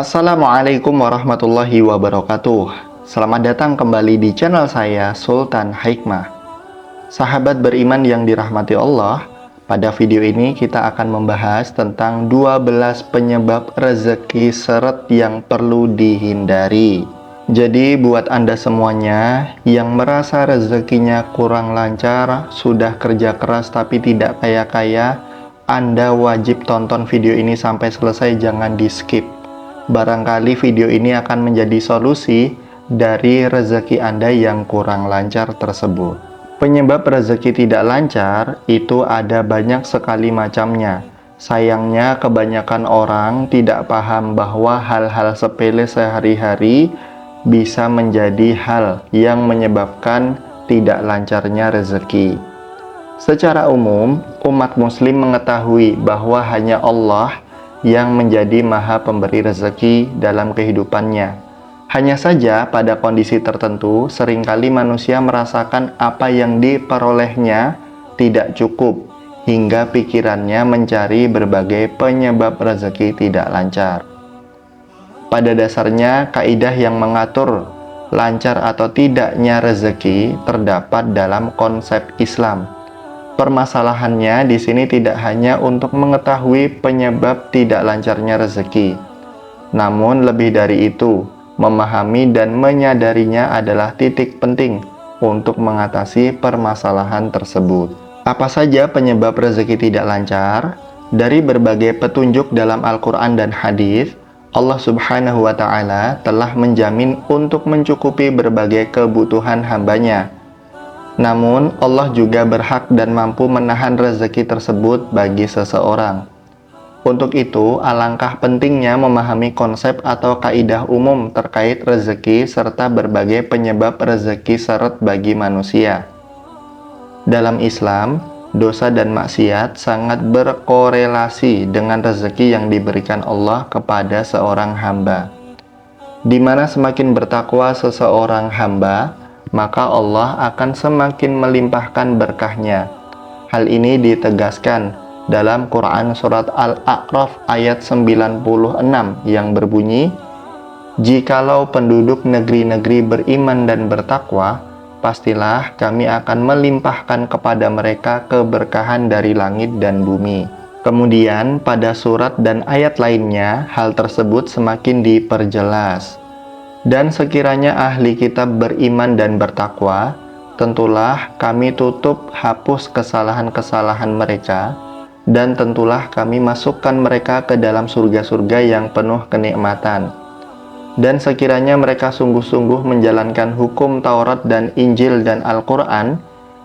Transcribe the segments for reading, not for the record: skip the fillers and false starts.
Assalamualaikum warahmatullahi wabarakatuh. Selamat datang kembali di channel saya, Sultan Hikmah. Sahabat beriman yang dirahmati Allah, pada video ini kita akan membahas tentang 12 penyebab rezeki seret yang perlu dihindari. Jadi buat Anda semuanya yang merasa rezekinya kurang lancar, sudah kerja keras tapi tidak kaya-kaya, Anda wajib tonton video ini sampai selesai, jangan di skip. Barangkali video ini akan menjadi solusi dari rezeki Anda yang kurang lancar tersebut. Penyebab rezeki tidak lancar itu ada banyak sekali macamnya. Sayangnya kebanyakan orang tidak paham bahwa hal-hal sepele sehari-hari bisa menjadi hal yang menyebabkan tidak lancarnya rezeki. Secara umum, umat muslim mengetahui bahwa hanya Allah yang menjadi maha pemberi rezeki dalam kehidupannya. Hanya saja pada kondisi tertentu, seringkali manusia merasakan apa yang diperolehnya tidak cukup, hingga pikirannya mencari berbagai penyebab rezeki tidak lancar. Pada dasarnya, kaidah yang mengatur lancar atau tidaknya rezeki terdapat dalam konsep Islam. Permasalahannya di sini tidak hanya untuk mengetahui penyebab tidak lancarnya rezeki, namun lebih dari itu, memahami dan menyadarinya adalah titik penting untuk mengatasi permasalahan tersebut. Apa saja penyebab rezeki tidak lancar? Dari berbagai petunjuk dalam Al-Quran dan hadis, Allah Subhanahu wa Ta'ala telah menjamin untuk mencukupi berbagai kebutuhan hambanya. Namun, Allah juga berhak dan mampu menahan rezeki tersebut bagi seseorang. Untuk itu, alangkah pentingnya memahami konsep atau kaidah umum terkait rezeki serta berbagai penyebab rezeki seret bagi manusia. Dalam Islam, dosa dan maksiat sangat berkorelasi dengan rezeki yang diberikan Allah kepada seorang hamba. Di mana semakin bertakwa seseorang hamba, maka Allah akan semakin melimpahkan berkahnya. Hal ini ditegaskan dalam Quran surat Al-A'raf ayat 96 yang berbunyi, "Jikalau penduduk negeri-negeri beriman dan bertakwa, pastilah kami akan melimpahkan kepada mereka keberkahan dari langit dan bumi." Kemudian pada surat dan ayat lainnya, hal tersebut semakin diperjelas. Dan sekiranya ahli kitab beriman dan bertakwa, tentulah kami tutup hapus kesalahan-kesalahan mereka, dan tentulah kami masukkan mereka ke dalam surga-surga yang penuh kenikmatan. Dan sekiranya mereka sungguh-sungguh menjalankan hukum Taurat dan Injil dan Al-Quran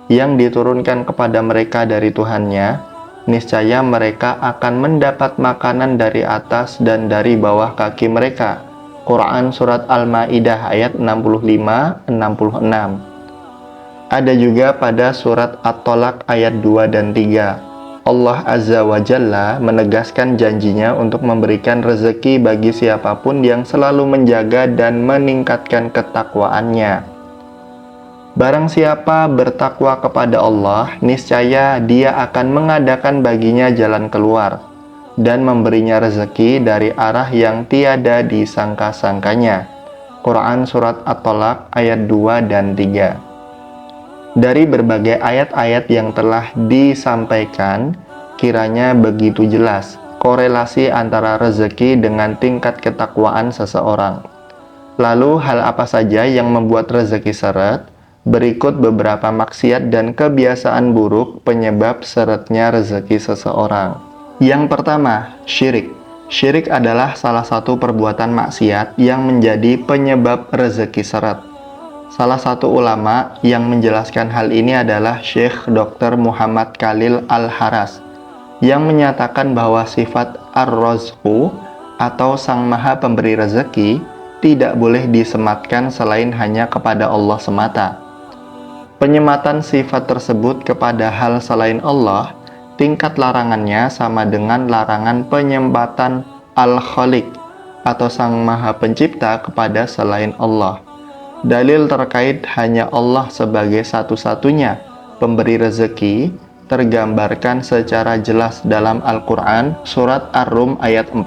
yang diturunkan kepada mereka dari Tuhannya, niscaya mereka akan mendapat makanan dari atas dan dari bawah kaki mereka. Quran Surat Al-Ma'idah ayat 65-66. Ada juga pada Surat At-Tolak ayat 2 dan 3. Allah Azza wa Jalla menegaskan janjinya untuk memberikan rezeki bagi siapapun yang selalu menjaga dan meningkatkan ketakwaannya. Barang siapa bertakwa kepada Allah, niscaya Dia akan mengadakan baginya jalan keluar dan memberinya rezeki dari arah yang tiada disangka-sangkanya. Quran Surat At-Tolak ayat 2 dan 3. Dari berbagai ayat-ayat yang telah disampaikan, kiranya begitu jelas korelasi antara rezeki dengan tingkat ketakwaan seseorang. Lalu hal apa saja yang membuat rezeki seret? Berikut beberapa maksiat dan kebiasaan buruk penyebab seretnya rezeki seseorang. Yang pertama, syirik. Syirik adalah salah satu perbuatan maksiat yang menjadi penyebab rezeki seret. Salah satu ulama yang menjelaskan hal ini adalah Syekh Dr. Muhammad Khalil Al-Haras, yang menyatakan bahwa sifat Ar-Razqu atau Sang Maha Pemberi Rezeki tidak boleh disematkan selain hanya kepada Allah semata. Penyematan sifat tersebut kepada hal selain Allah, tingkat larangannya sama dengan larangan penyembatan Al-Khaliq atau Sang Maha Pencipta kepada selain Allah. Dalil terkait hanya Allah sebagai satu-satunya pemberi rezeki tergambarkan secara jelas dalam Al-Quran Surat Ar-Rum ayat 40.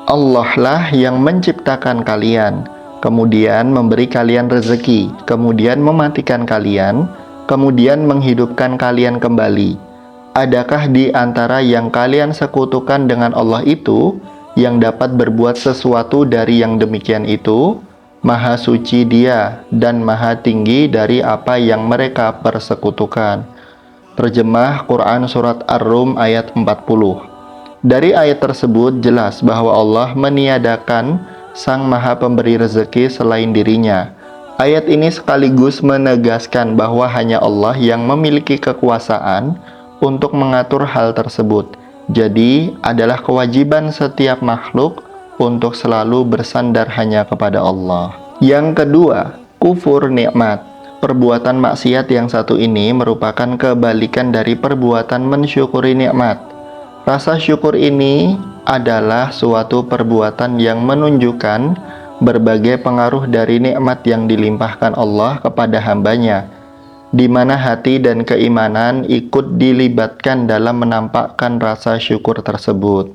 Allah lah yang menciptakan kalian, kemudian memberi kalian rezeki, kemudian mematikan kalian, kemudian menghidupkan kalian kembali. Adakah di antara yang kalian sekutukan dengan Allah itu yang dapat berbuat sesuatu dari yang demikian itu? Maha suci Dia dan maha tinggi dari apa yang mereka persekutukan. Terjemah Quran Surat Ar-Rum ayat 40. Dari ayat tersebut jelas bahwa Allah meniadakan Sang Maha Pemberi rezeki selain dirinya. Ayat ini sekaligus menegaskan bahwa hanya Allah yang memiliki kekuasaan untuk mengatur hal tersebut. Jadi, adalah kewajiban setiap makhluk untuk selalu bersandar hanya kepada Allah. Yang kedua, kufur nikmat. Perbuatan maksiat yang satu ini merupakan kebalikan dari perbuatan mensyukuri nikmat. Rasa syukur ini adalah suatu perbuatan yang menunjukkan berbagai pengaruh dari nikmat yang dilimpahkan Allah kepada hambanya, di mana hati dan keimanan ikut dilibatkan dalam menampakkan rasa syukur tersebut.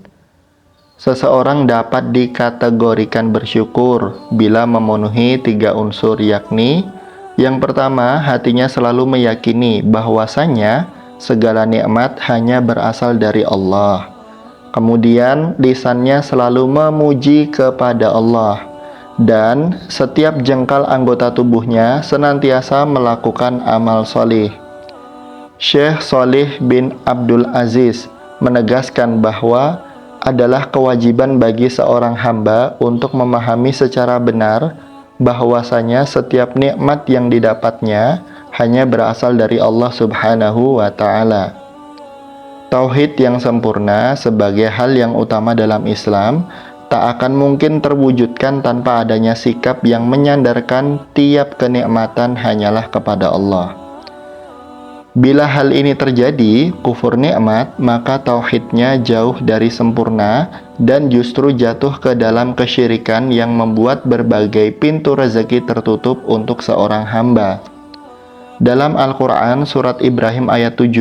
Seseorang dapat dikategorikan bersyukur bila memenuhi 3 unsur, yakni yang pertama, hatinya selalu meyakini bahwasanya segala nikmat hanya berasal dari Allah. Kemudian lisannya selalu memuji kepada Allah, dan setiap jengkal anggota tubuhnya senantiasa melakukan amal solih. Syekh Shalih bin Abdul Aziz menegaskan bahwa adalah kewajiban bagi seorang hamba untuk memahami secara benar bahwasanya setiap nikmat yang didapatnya hanya berasal dari Allah Subhanahu wa Ta'ala. Tauhid yang sempurna sebagai hal yang utama dalam Islam tak akan mungkin terwujudkan tanpa adanya sikap yang menyandarkan tiap kenikmatan hanyalah kepada Allah. Bila hal ini terjadi, kufur nikmat, maka tauhidnya jauh dari sempurna dan justru jatuh ke dalam kesyirikan yang membuat berbagai pintu rezeki tertutup untuk seorang hamba. Dalam Al-Quran Surat Ibrahim ayat 7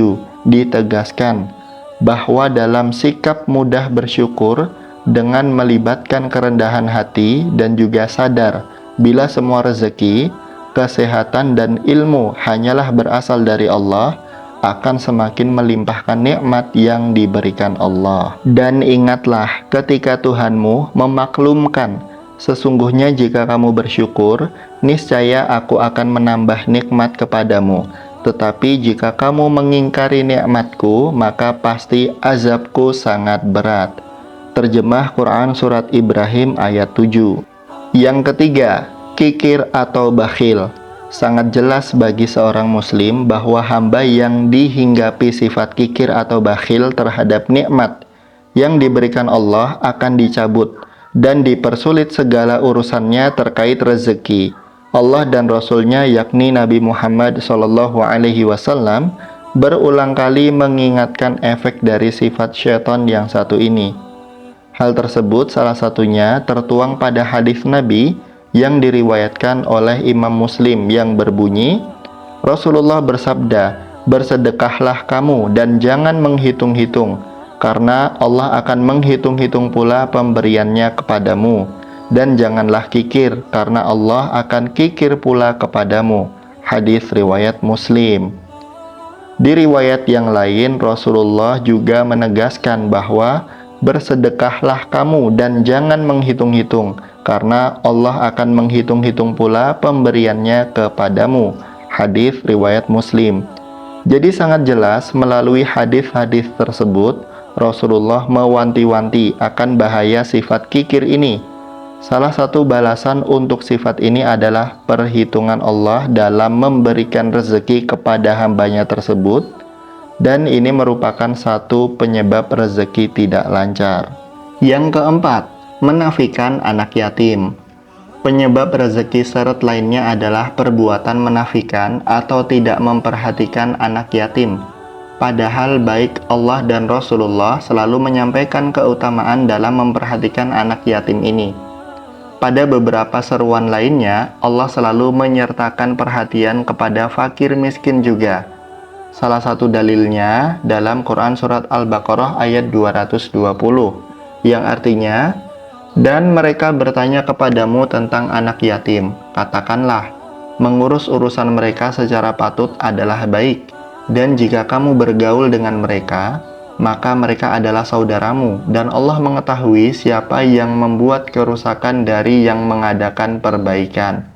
ditegaskan bahwa dalam sikap mudah bersyukur dengan melibatkan kerendahan hati dan juga sadar bila semua rezeki, kesehatan dan ilmu hanyalah berasal dari Allah, akan semakin melimpahkan nikmat yang diberikan Allah. Dan ingatlah ketika Tuhanmu memaklumkan, sesungguhnya jika kamu bersyukur, niscaya aku akan menambah nikmat kepadamu. Tetapi jika kamu mengingkari nikmatku, maka pasti azabku sangat berat. Terjemah Quran Surat Ibrahim ayat 7. Yang ketiga, kikir atau bakhil. Sangat jelas bagi seorang muslim bahwa hamba yang dihinggapi sifat kikir atau bakhil terhadap nikmat yang diberikan Allah akan dicabut dan dipersulit segala urusannya terkait rezeki. Allah dan Rasul-Nya yakni Nabi Muhammad SAW berulang kali mengingatkan efek dari sifat syaitan yang satu ini. Hal tersebut salah satunya tertuang pada hadis Nabi yang diriwayatkan oleh Imam Muslim yang berbunyi, Rasulullah bersabda, "Bersedekahlah kamu dan jangan menghitung-hitung, karena Allah akan menghitung-hitung pula pemberiannya kepadamu. Dan janganlah kikir, karena Allah akan kikir pula kepadamu." Hadis riwayat Muslim. Di riwayat yang lain, Rasulullah juga menegaskan bahwa bersedekahlah kamu dan jangan menghitung-hitung, karena Allah akan menghitung-hitung pula pemberiannya kepadamu. Hadis riwayat Muslim. Jadi sangat jelas melalui hadis-hadis tersebut, Rasulullah mewanti-wanti akan bahaya sifat kikir ini. Salah satu balasan untuk sifat ini adalah perhitungan Allah dalam memberikan rezeki kepada hambanya tersebut, dan ini merupakan satu penyebab rezeki tidak lancar. Yang keempat, menafikan anak yatim. Penyebab rezeki seret lainnya adalah perbuatan menafikan atau tidak memperhatikan anak yatim. Padahal baik Allah dan Rasulullah selalu menyampaikan keutamaan dalam memperhatikan anak yatim ini. Pada beberapa seruan lainnya, Allah selalu menyertakan perhatian kepada fakir miskin juga. Salah satu dalilnya dalam Quran Surat Al-Baqarah ayat 220, yang artinya, Dan mereka bertanya kepadamu tentang anak yatim. Katakanlah, mengurus urusan mereka secara patut adalah baik. Dan jika kamu bergaul dengan mereka, maka mereka adalah saudaramu. Dan Allah mengetahui siapa yang membuat kerusakan dari yang mengadakan perbaikan.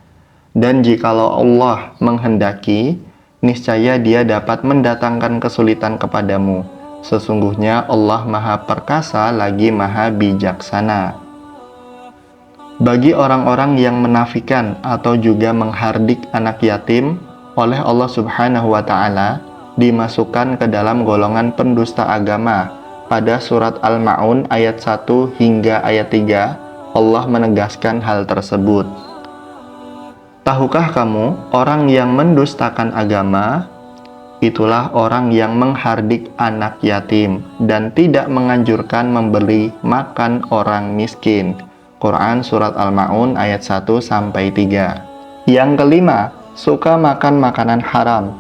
Dan jikalau Allah menghendaki, niscaya Dia dapat mendatangkan kesulitan kepadamu. Sesungguhnya Allah Maha Perkasa lagi Maha Bijaksana. Bagi orang-orang yang menafikan atau juga menghardik anak yatim, oleh Allah Subhanahu wa Ta'ala dimasukkan ke dalam golongan pendusta agama. Pada surat Al-Ma'un ayat 1 hingga ayat 3, Allah menegaskan hal tersebut. Tahukah kamu, orang yang mendustakan agama, itulah orang yang menghardik anak yatim dan tidak menganjurkan memberi makan orang miskin. Quran Surat Al-Ma'un ayat 1-3. Yang kelima, suka makan makanan haram.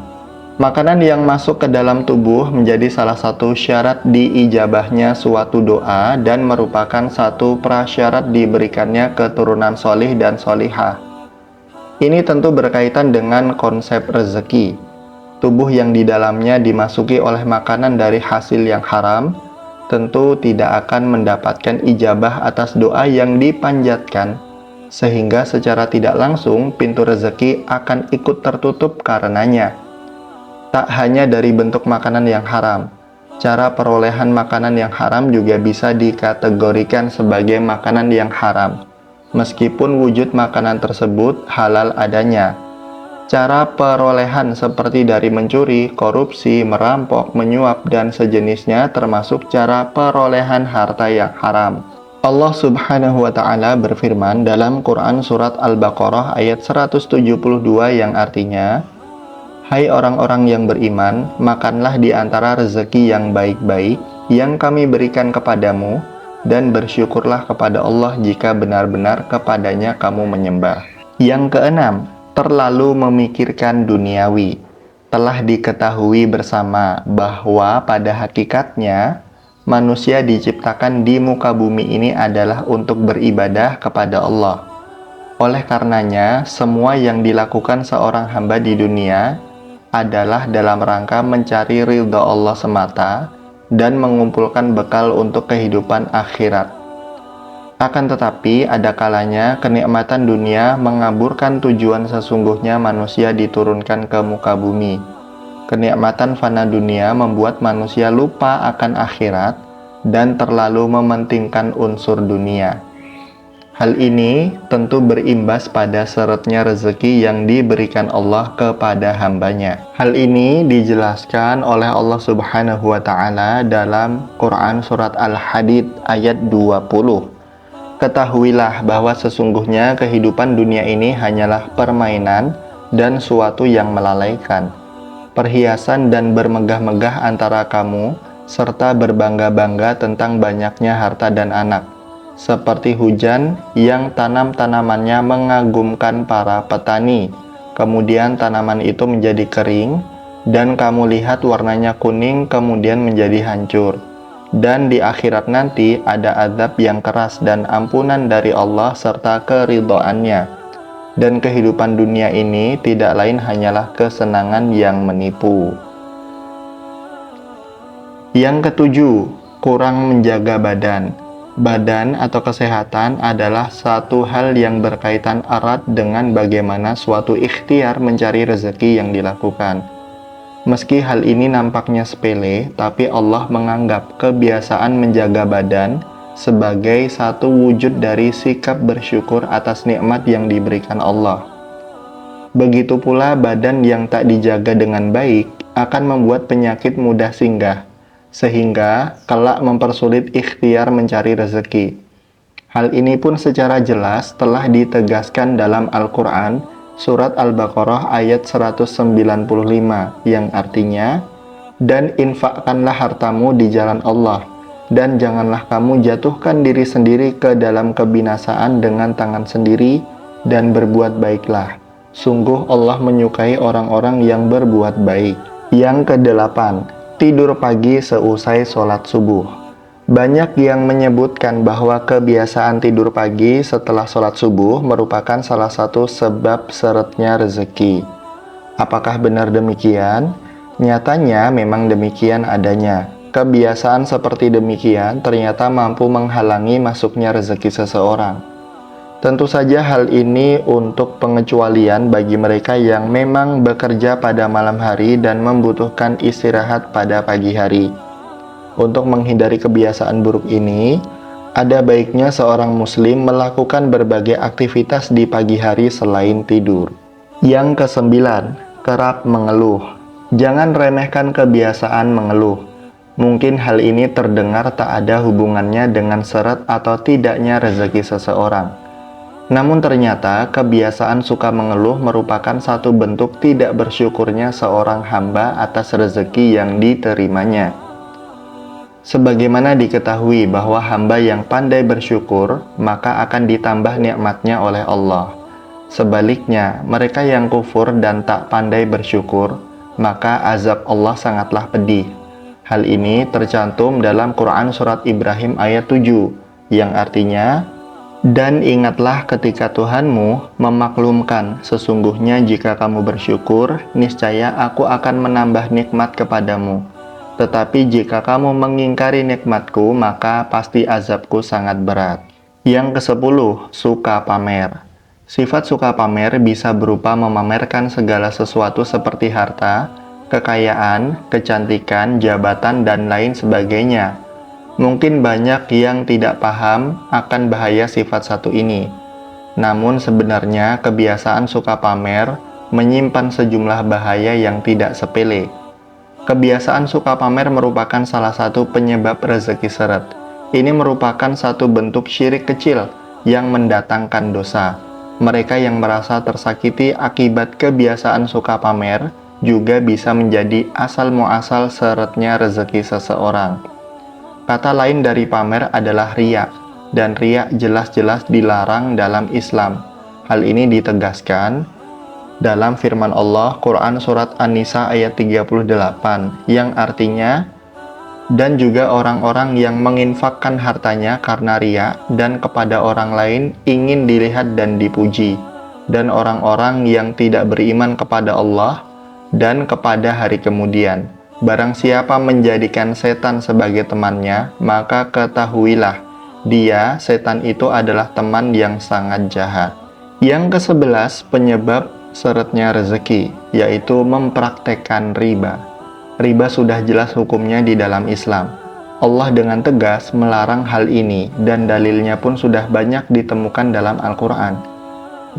Makanan yang masuk ke dalam tubuh menjadi salah satu syarat diijabahnya suatu doa dan merupakan satu prasyarat diberikannya keturunan solih dan solihah. Ini tentu berkaitan dengan konsep rezeki. Tubuh yang di dalamnya dimasuki oleh makanan dari hasil yang haram, tentu tidak akan mendapatkan ijabah atas doa yang dipanjatkan, sehingga secara tidak langsung pintu rezeki akan ikut tertutup karenanya. Tak hanya dari bentuk makanan yang haram, cara perolehan makanan yang haram juga bisa dikategorikan sebagai makanan yang haram, meskipun wujud makanan tersebut halal adanya. Cara perolehan seperti dari mencuri, korupsi, merampok, menyuap, dan sejenisnya termasuk cara perolehan harta yang haram. Allah Subhanahu wa Ta'ala berfirman dalam Quran Surat Al-Baqarah ayat 172 yang artinya, "Hai orang-orang yang beriman, makanlah di antara rezeki yang baik-baik yang kami berikan kepadamu, dan bersyukurlah kepada Allah jika benar-benar kepadanya kamu menyembah." Yang keenam, terlalu memikirkan duniawi. Telah diketahui bersama bahwa pada hakikatnya manusia diciptakan di muka bumi ini adalah untuk beribadah kepada Allah. Oleh karenanya, semua yang dilakukan seorang hamba di dunia adalah dalam rangka mencari ridha Allah semata dan mengumpulkan bekal untuk kehidupan akhirat. Akan tetapi, ada kalanya kenikmatan dunia mengaburkan tujuan sesungguhnya manusia diturunkan ke muka bumi. Kenikmatan fana dunia membuat manusia lupa akan akhirat dan terlalu mementingkan unsur dunia. Hal ini tentu berimbas pada seretnya rezeki yang diberikan Allah kepada hambanya. Hal ini dijelaskan oleh Allah Subhanahu wa Ta'ala dalam Quran Surat Al-Hadid ayat 20. Ketahuilah bahwa sesungguhnya kehidupan dunia ini hanyalah permainan dan suatu yang melalaikan, perhiasan dan bermegah-megah antara kamu, serta berbangga-bangga tentang banyaknya harta dan anak, seperti hujan yang tanam-tanamannya mengagumkan para petani, kemudian tanaman itu menjadi kering, dan kamu lihat warnanya kuning kemudian menjadi hancur. Dan di akhirat nanti ada azab yang keras dan ampunan dari Allah serta keridhoannya. Dan kehidupan dunia ini tidak lain hanyalah kesenangan yang menipu. Yang ketujuh, kurang menjaga badan. Badan atau kesehatan adalah satu hal yang berkaitan erat dengan bagaimana suatu ikhtiar mencari rezeki yang dilakukan. Meski hal ini nampaknya sepele, tapi Allah menganggap kebiasaan menjaga badan sebagai satu wujud dari sikap bersyukur atas nikmat yang diberikan Allah. Begitu pula badan yang tak dijaga dengan baik akan membuat penyakit mudah singgah, sehingga kelak mempersulit ikhtiar mencari rezeki. Hal ini pun secara jelas telah ditegaskan dalam Al-Quran Surat Al-Baqarah ayat 195 yang artinya, "Dan infakkanlah hartamu di jalan Allah, dan janganlah kamu jatuhkan diri sendiri ke dalam kebinasaan dengan tangan sendiri, dan berbuat baiklah. Sungguh Allah menyukai orang-orang yang berbuat baik." Yang kedelapan, tidur pagi seusai sholat subuh. Banyak yang menyebutkan bahwa kebiasaan tidur pagi setelah sholat subuh merupakan salah satu sebab seretnya rezeki. Apakah benar demikian? Nyatanya memang demikian adanya. Kebiasaan seperti demikian ternyata mampu menghalangi masuknya rezeki seseorang. Tentu saja hal ini untuk pengecualian bagi mereka yang memang bekerja pada malam hari dan membutuhkan istirahat pada pagi hari. Untuk menghindari kebiasaan buruk ini, ada baiknya seorang muslim melakukan berbagai aktivitas di pagi hari selain tidur. Yang kesembilan, kerap mengeluh. Jangan remehkan kebiasaan mengeluh. Mungkin hal ini terdengar tak ada hubungannya dengan seret atau tidaknya rezeki seseorang. Namun ternyata kebiasaan suka mengeluh merupakan satu bentuk tidak bersyukurnya seorang hamba atas rezeki yang diterimanya. Sebagaimana diketahui bahwa hamba yang pandai bersyukur, maka akan ditambah nikmatnya oleh Allah. Sebaliknya, mereka yang kufur dan tak pandai bersyukur, maka azab Allah sangatlah pedih. Hal ini tercantum dalam Quran Surat Ibrahim ayat 7, yang artinya, "Dan ingatlah ketika Tuhanmu memaklumkan, sesungguhnya jika kamu bersyukur, niscaya aku akan menambah nikmat kepadamu. Tetapi jika kamu mengingkari nikmatku, maka pasti azabku sangat berat." Yang ke-10, suka pamer. Sifat suka pamer bisa berupa memamerkan segala sesuatu seperti harta, kekayaan, kecantikan, jabatan, dan lain sebagainya. Mungkin banyak yang tidak paham akan bahaya sifat satu ini. Namun sebenarnya kebiasaan suka pamer menyimpan sejumlah bahaya yang tidak sepele. Kebiasaan suka pamer merupakan salah satu penyebab rezeki seret. Ini merupakan satu bentuk syirik kecil yang mendatangkan dosa. Mereka yang merasa tersakiti akibat kebiasaan suka pamer juga bisa menjadi asal muasal seretnya rezeki seseorang. Kata lain dari pamer adalah riya, dan riya jelas-jelas dilarang dalam Islam. Hal ini ditegaskan dalam firman Allah Quran Surat An-Nisa ayat 38, yang artinya, "Dan juga orang-orang yang menginfakkan hartanya karena riya dan kepada orang lain ingin dilihat dan dipuji, dan orang-orang yang tidak beriman kepada Allah dan kepada hari kemudian. Barang siapa menjadikan setan sebagai temannya, maka ketahuilah, dia, setan itu adalah teman yang sangat jahat." Yang ke-11, penyebab seretnya rezeki, yaitu mempraktekkan riba. Riba sudah jelas hukumnya di dalam Islam. Allah dengan tegas melarang hal ini, dan dalilnya pun sudah banyak ditemukan dalam Al-Quran.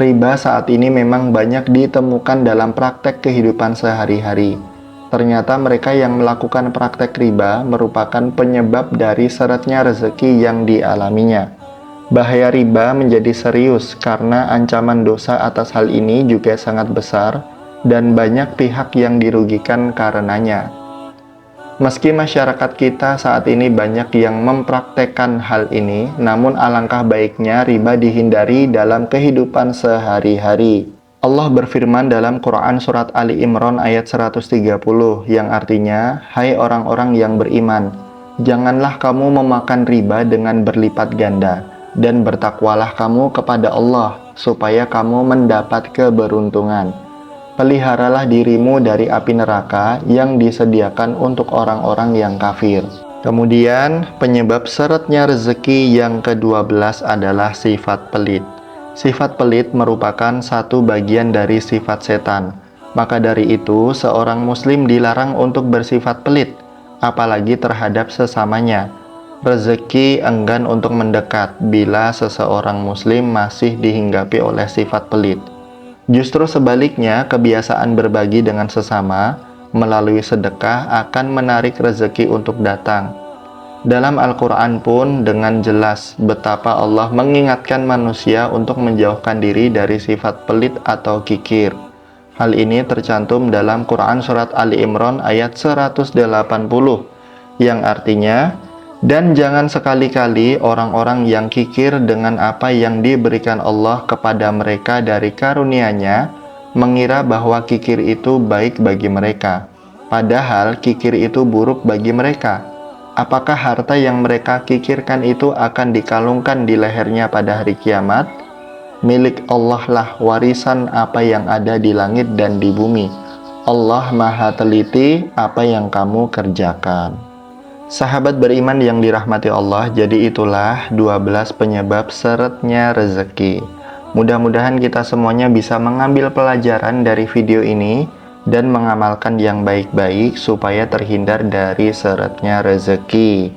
Riba saat ini memang banyak ditemukan dalam praktek kehidupan sehari-hari. Ternyata mereka yang melakukan praktek riba merupakan penyebab dari seretnya rezeki yang dialaminya. Bahaya riba menjadi serius karena ancaman dosa atas hal ini juga sangat besar dan banyak pihak yang dirugikan karenanya. Meski masyarakat kita saat ini banyak yang mempraktekkan hal ini, namun alangkah baiknya riba dihindari dalam kehidupan sehari-hari. Allah berfirman dalam Quran Surat Ali Imran ayat 130, yang artinya, "Hai orang-orang yang beriman, janganlah kamu memakan riba dengan berlipat ganda, dan bertakwalah kamu kepada Allah, supaya kamu mendapat keberuntungan. Peliharalah dirimu dari api neraka yang disediakan untuk orang-orang yang kafir." Kemudian, penyebab seretnya rezeki yang ke-12 adalah sifat pelit. Sifat pelit merupakan satu bagian dari sifat setan. Maka dari itu, seorang muslim dilarang untuk bersifat pelit, apalagi terhadap sesamanya. Rezeki enggan untuk mendekat bila seseorang muslim masih dihinggapi oleh sifat pelit. Justru sebaliknya, kebiasaan berbagi dengan sesama melalui sedekah akan menarik rezeki untuk datang. Dalam Al-Quran pun dengan jelas betapa Allah mengingatkan manusia untuk menjauhkan diri dari sifat pelit atau kikir. Hal ini tercantum dalam Quran Surat Ali Imran ayat 180, yang artinya, "Dan jangan sekali-kali orang-orang yang kikir dengan apa yang diberikan Allah kepada mereka dari karunia-Nya, mengira bahwa kikir itu baik bagi mereka. Padahal kikir itu buruk bagi mereka. Apakah harta yang mereka kikirkan itu akan dikalungkan di lehernya pada hari kiamat? Milik Allah lah warisan apa yang ada di langit dan di bumi. Allah maha teliti apa yang kamu kerjakan. Sahabat beriman yang dirahmati Allah, jadi itulah 12 penyebab seretnya rezeki. Mudah-mudahan kita semuanya bisa mengambil pelajaran dari video ini dan mengamalkan yang baik-baik supaya terhindar dari seretnya rezeki.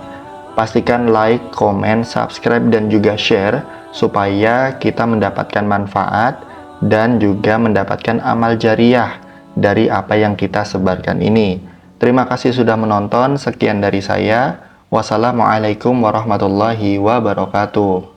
Pastikan like, komen, subscribe, dan juga share supaya kita mendapatkan manfaat dan juga mendapatkan amal jariah dari apa yang kita sebarkan ini. Terima kasih sudah menonton. Sekian dari saya. Wassalamualaikum warahmatullahi wabarakatuh.